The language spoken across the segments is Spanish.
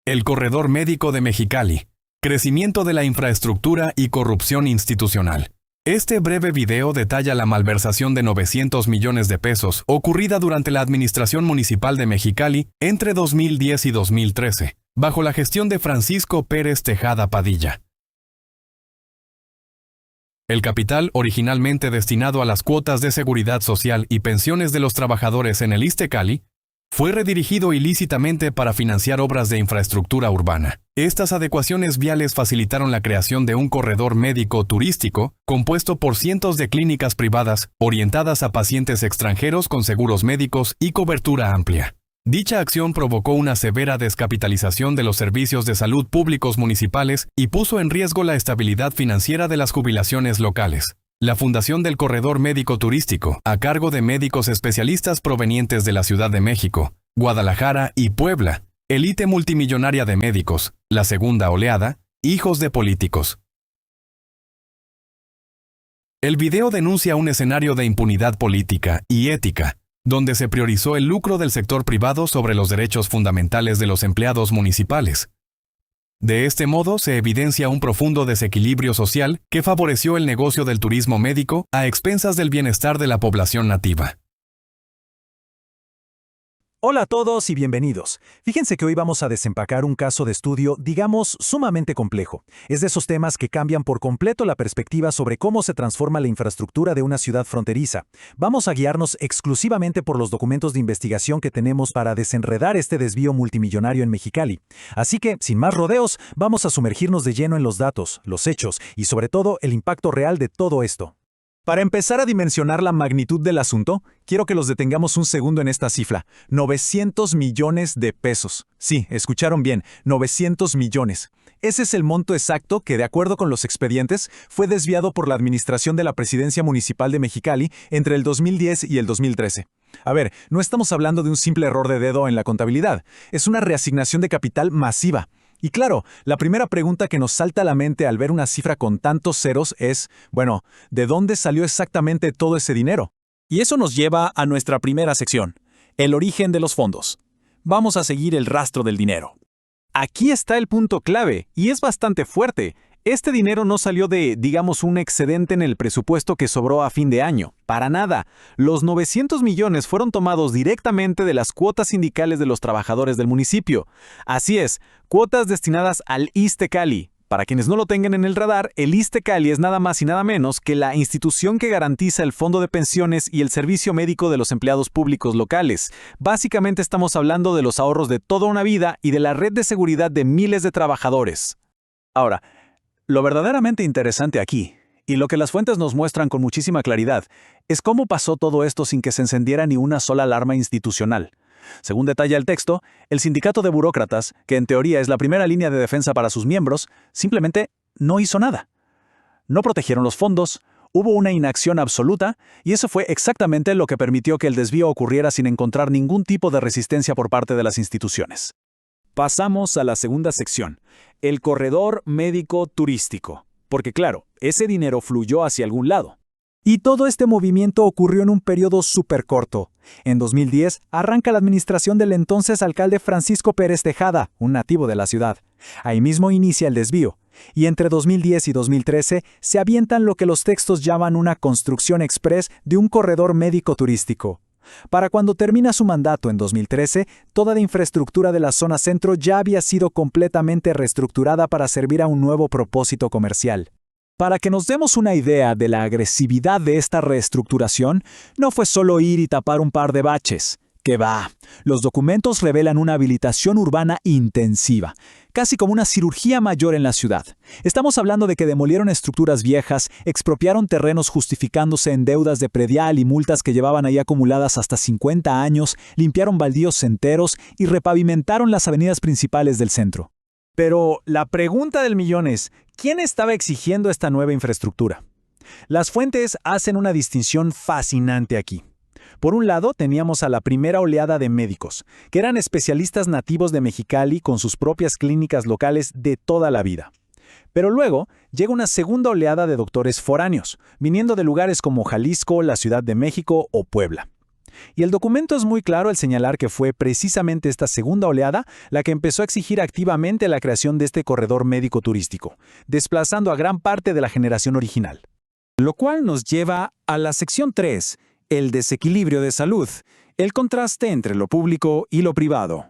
El corredor médico de Mexicali. Crecimiento de la infraestructura y corrupción institucional. Este breve video detalla la malversación de 900 millones de pesos ocurrida durante la administración municipal de Mexicali entre 2010 y 2013, bajo la gestión de Francisco Pérez Tejada Padilla. El capital, originalmente destinado a las cuotas de seguridad social y pensiones de los trabajadores en el ISSSTE-Cali, fue redirigido ilícitamente para financiar obras de infraestructura urbana. Estas adecuaciones viales facilitaron la creación de un corredor médico turístico compuesto por cientos de clínicas privadas orientadas a pacientes extranjeros con seguros médicos y cobertura amplia. Dicha acción provocó una severa descapitalización de los servicios de salud públicos municipales y puso en riesgo la estabilidad financiera de las jubilaciones locales. La fundación del Corredor Médico Turístico, a cargo de médicos especialistas provenientes de la Ciudad de México, Guadalajara y Puebla, élite multimillonaria de médicos, la segunda oleada, hijos de políticos. El video denuncia un escenario de impunidad política y ética, donde se priorizó el lucro del sector privado sobre los derechos fundamentales de los empleados municipales. De este modo se evidencia un profundo desequilibrio social que favoreció el negocio del turismo médico a expensas del bienestar de la población nativa. Hola a todos y bienvenidos. Fíjense que hoy vamos a desempacar un caso de estudio, digamos, sumamente complejo. Es de esos temas que cambian por completo la perspectiva sobre cómo se transforma la infraestructura de una ciudad fronteriza. Vamos a guiarnos exclusivamente por los documentos de investigación que tenemos para desenredar este desvío multimillonario en Mexicali. Así que, sin más rodeos, vamos a sumergirnos de lleno en los datos, los hechos y sobre todo el impacto real de todo esto. Para empezar a dimensionar la magnitud del asunto, quiero que los detengamos un segundo en esta cifra. 900 millones de pesos. Sí, escucharon bien, 900 millones. Ese es el monto exacto que, de acuerdo con los expedientes, fue desviado por la administración de la Presidencia Municipal de Mexicali entre el 2010 y el 2013. A ver, no estamos hablando de un simple error de dedo en la contabilidad. Es una reasignación de capital masiva. Y claro, la primera pregunta que nos salta a la mente al ver una cifra con tantos ceros es, bueno, ¿de dónde salió exactamente todo ese dinero? Y eso nos lleva a nuestra primera sección, el origen de los fondos. Vamos a seguir el rastro del dinero. Aquí está el punto clave, y es bastante fuerte. Este dinero no salió de, digamos, un excedente en el presupuesto que sobró a fin de año. Para nada. Los 900 millones fueron tomados directamente de las cuotas sindicales de los trabajadores del municipio. Así es, cuotas destinadas al ISSSTE-Cali. Para quienes no lo tengan en el radar, el ISSSTE-Cali es nada más y nada menos que la institución que garantiza el fondo de pensiones y el servicio médico de los empleados públicos locales. Básicamente estamos hablando de los ahorros de toda una vida y de la red de seguridad de miles de trabajadores. Ahora, lo verdaderamente interesante aquí, y lo que las fuentes nos muestran con muchísima claridad, es cómo pasó todo esto sin que se encendiera ni una sola alarma institucional. Según detalla el texto, el sindicato de burócratas, que en teoría es la primera línea de defensa para sus miembros, simplemente no hizo nada. No protegieron los fondos, hubo una inacción absoluta, y eso fue exactamente lo que permitió que el desvío ocurriera sin encontrar ningún tipo de resistencia por parte de las instituciones. Pasamos a la segunda sección, el corredor médico turístico. Porque claro, ese dinero fluyó hacia algún lado. Y todo este movimiento ocurrió en un periodo súper corto. En 2010 arranca la administración del entonces alcalde Francisco Pérez Tejada, un nativo de la ciudad. Ahí mismo inicia el desvío. Y entre 2010 y 2013 se avientan lo que los textos llaman una construcción express de un corredor médico turístico. Para cuando termina su mandato en 2013, toda la infraestructura de la zona centro ya había sido completamente reestructurada para servir a un nuevo propósito comercial. Para que nos demos una idea de la agresividad de esta reestructuración, no fue solo ir y tapar un par de baches. ¡Que va! Los documentos revelan una habilitación urbana intensiva, casi como una cirugía mayor en la ciudad. Estamos hablando de que demolieron estructuras viejas, expropiaron terrenos justificándose en deudas de predial y multas que llevaban ahí acumuladas hasta 50 años, limpiaron baldíos enteros y repavimentaron las avenidas principales del centro. Pero la pregunta del millón es, ¿quién estaba exigiendo esta nueva infraestructura? Las fuentes hacen una distinción fascinante aquí. Por un lado, teníamos a la primera oleada de médicos, que eran especialistas nativos de Mexicali con sus propias clínicas locales de toda la vida. Pero luego llega una segunda oleada de doctores foráneos, viniendo de lugares como Jalisco, la Ciudad de México o Puebla. Y el documento es muy claro al señalar que fue precisamente esta segunda oleada la que empezó a exigir activamente la creación de este corredor médico turístico, desplazando a gran parte de la generación original. Lo cual nos lleva a la sección 3, el desequilibrio de salud, el contraste entre lo público y lo privado.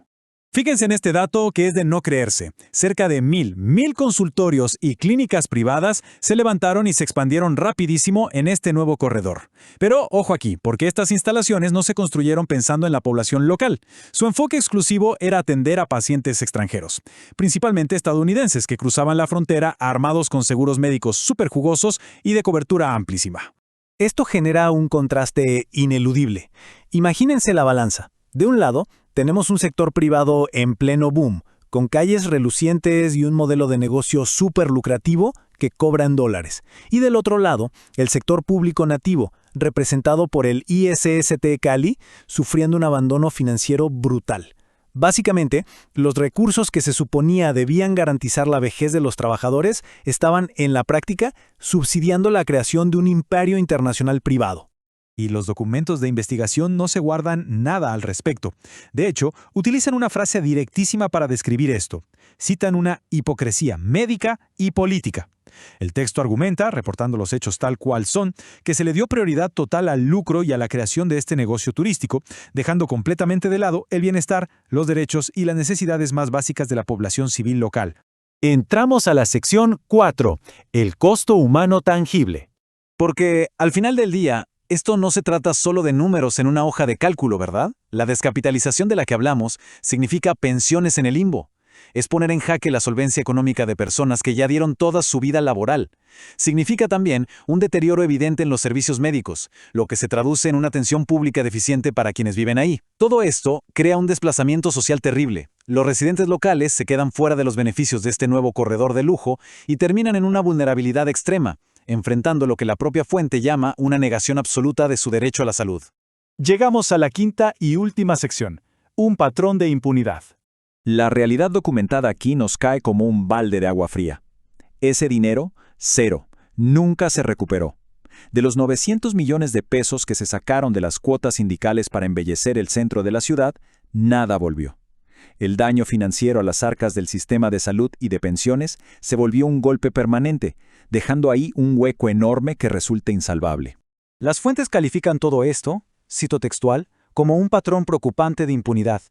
Fíjense en este dato que es de no creerse. Cerca de 1,000 consultorios y clínicas privadas se levantaron y se expandieron rapidísimo en este nuevo corredor. Pero ojo aquí, porque estas instalaciones no se construyeron pensando en la población local. Su enfoque exclusivo era atender a pacientes extranjeros, principalmente estadounidenses que cruzaban la frontera armados con seguros médicos súper jugosos y de cobertura amplísima. Esto genera un contraste ineludible. Imagínense la balanza. De un lado, tenemos un sector privado en pleno boom, con calles relucientes y un modelo de negocio súper lucrativo que cobra en dólares. Y del otro lado, el sector público nativo, representado por el ISST Cali, sufriendo un abandono financiero brutal. Básicamente, los recursos que se suponía debían garantizar la vejez de los trabajadores estaban, en la práctica, subsidiando la creación de un imperio internacional privado. Y los documentos de investigación no se guardan nada al respecto. De hecho, utilizan una frase directísima para describir esto. Citan una hipocresía médica y política. El texto argumenta, reportando los hechos tal cual son, que se le dio prioridad total al lucro y a la creación de este negocio turístico, dejando completamente de lado el bienestar, los derechos y las necesidades más básicas de la población civil local. Entramos a la sección 4, el costo humano tangible. Porque, al final del día, esto no se trata solo de números en una hoja de cálculo, ¿verdad? La descapitalización de la que hablamos significa pensiones en el limbo. Es poner en jaque la solvencia económica de personas que ya dieron toda su vida laboral. Significa también un deterioro evidente en los servicios médicos, lo que se traduce en una atención pública deficiente para quienes viven ahí. Todo esto crea un desplazamiento social terrible. Los residentes locales se quedan fuera de los beneficios de este nuevo corredor de lujo y terminan en una vulnerabilidad extrema, enfrentando lo que la propia fuente llama una negación absoluta de su derecho a la salud. Llegamos a la quinta y última sección, un patrón de impunidad. La realidad documentada aquí nos cae como un balde de agua fría. Ese dinero, cero, nunca se recuperó. De los 900 millones de pesos que se sacaron de las cuotas sindicales para embellecer el centro de la ciudad, nada volvió. El daño financiero a las arcas del sistema de salud y de pensiones se volvió un golpe permanente, dejando ahí un hueco enorme que resulta insalvable. Las fuentes califican todo esto, cito textual, como un patrón preocupante de impunidad.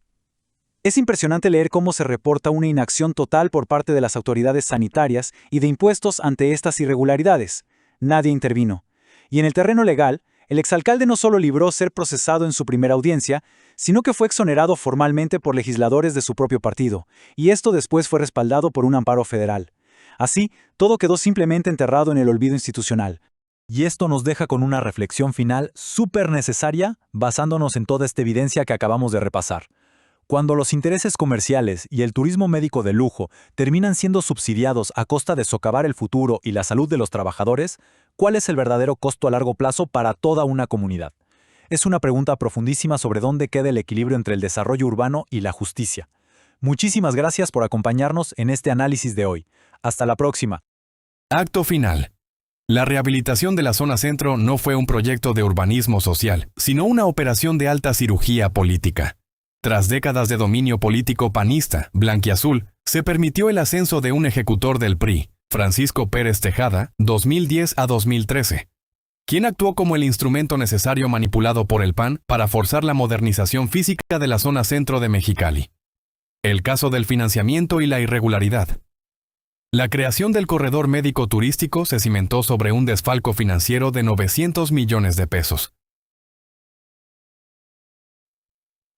Es impresionante leer cómo se reporta una inacción total por parte de las autoridades sanitarias y de impuestos ante estas irregularidades. Nadie intervino. Y en el terreno legal, el exalcalde no solo libró ser procesado en su primera audiencia, sino que fue exonerado formalmente por legisladores de su propio partido, y esto después fue respaldado por un amparo federal. Así, todo quedó simplemente enterrado en el olvido institucional. Y esto nos deja con una reflexión final súper necesaria, basándonos en toda esta evidencia que acabamos de repasar. Cuando los intereses comerciales y el turismo médico de lujo terminan siendo subsidiados a costa de socavar el futuro y la salud de los trabajadores, ¿cuál es el verdadero costo a largo plazo para toda una comunidad? Es una pregunta profundísima sobre dónde queda el equilibrio entre el desarrollo urbano y la justicia. Muchísimas gracias por acompañarnos en este análisis de hoy. Hasta la próxima. Acto final. La rehabilitación de la zona centro no fue un proyecto de urbanismo social, sino una operación de alta cirugía política. Tras décadas de dominio político panista, blanquiazul, se permitió el ascenso de un ejecutor del PRI, Francisco Pérez Tejada, 2010 a 2013, quien actuó como el instrumento necesario manipulado por el PAN para forzar la modernización física de la zona centro de Mexicali. El caso del financiamiento y la irregularidad. La creación del corredor médico turístico se cimentó sobre un desfalco financiero de 900 millones de pesos.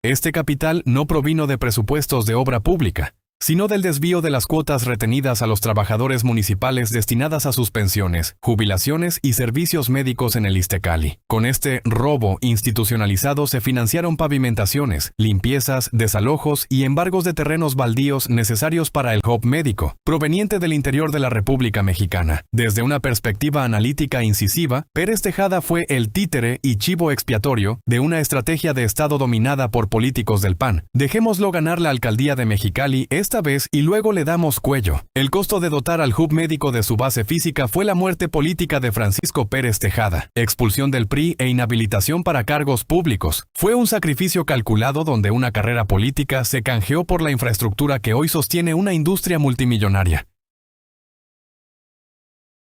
Este capital no provino de presupuestos de obra pública, sino del desvío de las cuotas retenidas a los trabajadores municipales destinadas a sus pensiones, jubilaciones y servicios médicos en el Ixtecali. Con este robo institucionalizado se financiaron pavimentaciones, limpiezas, desalojos y embargos de terrenos baldíos necesarios para el hub médico, proveniente del interior de la República Mexicana. Desde una perspectiva analítica incisiva, Pérez Tejada fue el títere y chivo expiatorio de una estrategia de Estado dominada por políticos del PAN. Dejémoslo ganar la alcaldía de Mexicali esta vez y luego le damos cuello. El costo de dotar al hub médico de su base física fue la muerte política de Francisco Pérez Tejada, expulsión del PRI e inhabilitación para cargos públicos. Fue un sacrificio calculado donde una carrera política se canjeó por la infraestructura que hoy sostiene una industria multimillonaria.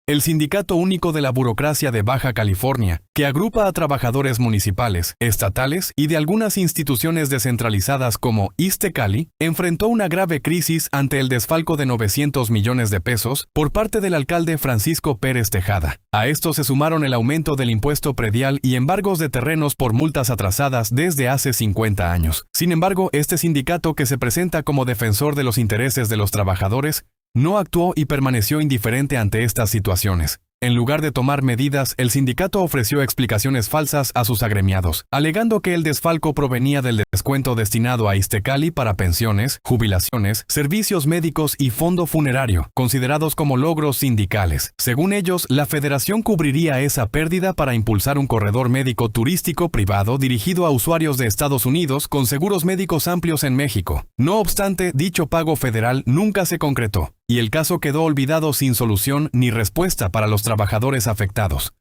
El Sindicato Único de la Burocracia de Baja California, que agrupa a trabajadores municipales, estatales y de algunas instituciones descentralizadas como Ixtecali, enfrentó una grave crisis ante el desfalco de 900 millones de pesos por parte del alcalde Francisco Pérez Tejada. A esto se sumaron el aumento del impuesto predial y embargos de terrenos por multas atrasadas desde hace 50 años. Sin embargo, este sindicato, que se presenta como defensor de los intereses de los trabajadores, no actuó y permaneció indiferente ante estas situaciones. En lugar de tomar medidas, el sindicato ofreció explicaciones falsas a sus agremiados, alegando que el desfalco provenía del descuento destinado a Ixtecali para pensiones, jubilaciones, servicios médicos y fondo funerario, considerados como logros sindicales. Según ellos, la federación cubriría esa pérdida para impulsar un corredor médico turístico privado dirigido a usuarios de Estados Unidos con seguros médicos amplios en México. No obstante, dicho pago federal nunca se concretó, y el caso quedó olvidado sin solución ni respuesta para los trabajadores afectados.